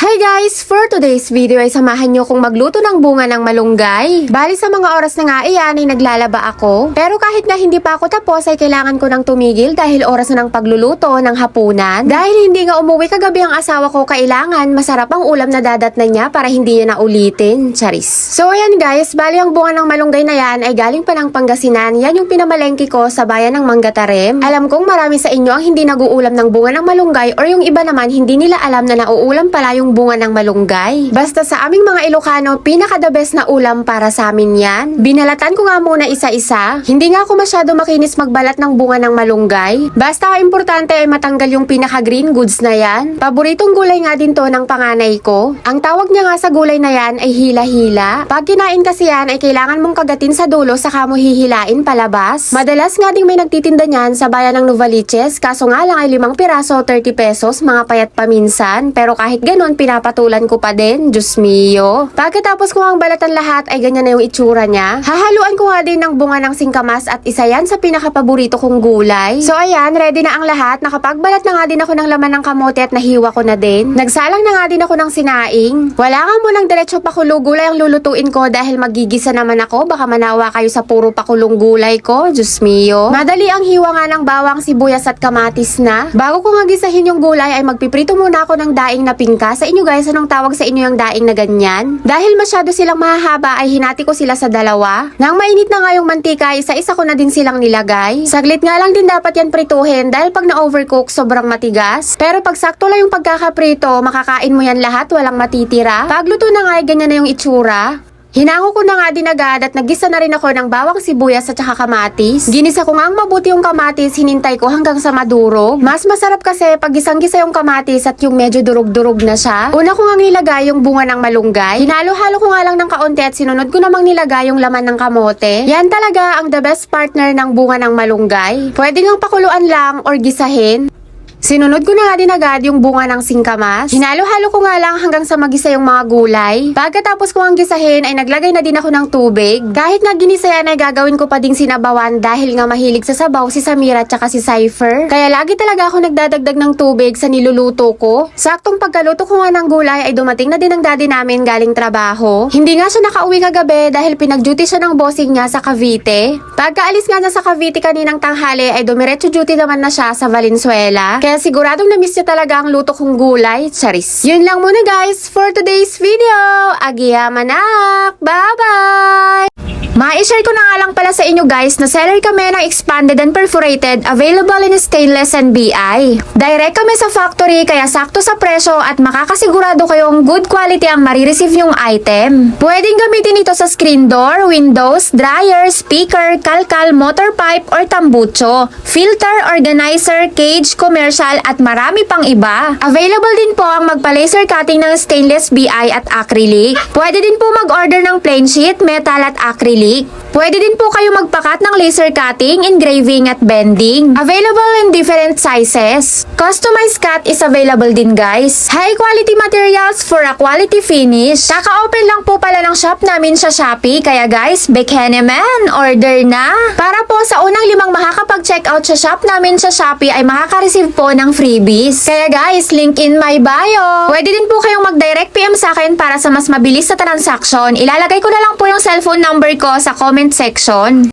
Hi guys! For today's video ay samahan nyo kung magluto ng bunga ng malunggay. Bali sa mga oras na nga iyan ay naglalaba ako. Pero kahit nga hindi pa ako tapos ay kailangan ko nang tumigil dahil oras na ng pagluluto ng hapunan. Dahil hindi nga umuwi kagabi ang asawa ko, kailangan masarap ang ulam na dadatnan niya para hindi niya na ulitin. Charis. So ayan guys, bali ang bunga ng malunggay na yan ay galing pa ng Pangasinan. Yan yung pinamalengke ko sa bayan ng Manggatarim. Alam kong marami sa inyo ang hindi nag-uulam ng bunga ng malunggay or yung iba naman hindi nila alam na nauulam pala yung bunga ng malunggay. Basta sa aming mga Ilocano, pinaka the best na ulam para sa amin yan. Binalatan ko nga muna isa-isa. Hindi nga ako masyado makinis magbalat ng bunga ng malunggay. Basta importante ay matanggal yung pinaka green goods na yan. Paboritong gulay nga din to ng panganay ko. Ang tawag niya nga sa gulay na yan ay hila-hila. Pag kinain kasi yan ay kailangan mong kagatin sa dulo saka mo hihilain palabas. Madalas nga ding may nagtitinda niyan sa bayan ng Novaliches, kaso nga lang ay 5 piraso 30 pesos, mga payat paminsan. Pero kahit ganun, pinapatulan ko pa din. Diyos mio. Pagkatapos ko ang balatan lahat ay ganyan na yung itsura niya. Hahaluan ko nga din ng bunga ng singkamas at isa yan sa pinakapaborito kong gulay. So ayan, ready na ang lahat. Nakapagbalat na nga din ako ng laman ng kamote at nahiwa ko na din. Nagsalang na nga din ako ng sinaing. Wala nga munang diretso pakulo gulay ang lulutuin ko dahil magigisa naman ako. Baka manawa kayo sa puro pakulong gulay ko. Diyos mio. Madali ang hiwa nga ng bawang, sibuyas at kamatis na. Bago ko nga gisahin yung gulay ay magpiprito muna ako ng daing na pingka. Sa inyo guys, anong tawag sa inyo yung daing na ganyan? Dahil masyado silang mahahaba ay hinati ko sila sa dalawa. Nang mainit na nga yung mantika, isa-isa ko na din silang nilagay. Saglit nga lang din dapat yan prituhin dahil pag na-overcook sobrang matigas. Pero pag sakto lang yung pagkakaprito, makakain mo yan lahat, walang matitira. Pagluto na nga ay ganyan na yung itsura. Hinango ko na nga din agad at naggisa na rin ako ng bawang, sibuyas at saka kamatis. Ginisa ko nga ang mabuti yung kamatis, hinintay ko hanggang sa madurog. Mas masarap kasi pag gisang-gisa yung kamatis at yung medyo durog-durog na siya. Una ko nga nilagay yung bunga ng malunggay. Hinalo-halo ko nga lang ng kaunti at sinunod ko namang nilagay yung laman ng kamote. Yan talaga ang the best partner ng bunga ng malunggay. Pwede ngang pakuluan lang or gisahin. Sinunod ko na nga din agad yung bunga ng singkamas. Hinalo-halo ko nga lang hanggang sa magisa yung mga gulay. Pagkatapos ko ang gisahin ay naglagay na din ako ng tubig. Kahit nga ginisa yan ay gagawin ko pa ding sinabawan dahil nga mahilig sa sabaw si Samira at saka si Cypher. Kaya lagi talaga ako nagdadagdag ng tubig sa niluluto ko. Saktong pagkaluto ko nga ng gulay ay dumating na din ang daddy namin galing trabaho. Hindi nga siya nakauwi kagabi dahil pinag-duty siya ng bossing niya sa Cavite. Pagkaalis nga niya sa Cavite kaninang tanghali ay dumiretso duty naman na siya sa Valenzuela. Kaya siguradong na-miss niya talaga ang luto kong gulay. Charis. Yun lang muna guys for today's video. Agiyamanak! Bye-bye! Ma-share ko na nga lang pala sa inyo guys na seller kami ng expanded and perforated, available in stainless and BI. Direct kami sa factory kaya sakto sa presyo at makakasigurado kayong good quality ang marireceive yung item. Pwedeng gamitin ito sa screen door, windows, dryer, speaker, kalkal, motor pipe or tambucho, filter, organizer, cage, commercial at marami pang iba. Available din po ang magpa-laser cutting ng stainless, BI at acrylic. Pwede din po mag-order ng plain sheet, metal at acrylic. Pwede din po kayo magpakat ng laser cutting, engraving at bending. Available in different sizes. Customized cut is available din guys. High quality materials for a quality finish. Kaka-open lang po pala ng shop namin sa Shopee. Kaya guys, Bekheneman, order na. Para po sa unang 5 makakapag-checkout sa shop namin sa Shopee ay makaka-receive po ng freebies. Kaya guys, link in my bio. Pwede din po kayong mag-direct PM sa akin para sa mas mabilis sa transaction. Ilalagay ko na lang po yung cellphone number ko sa comment section.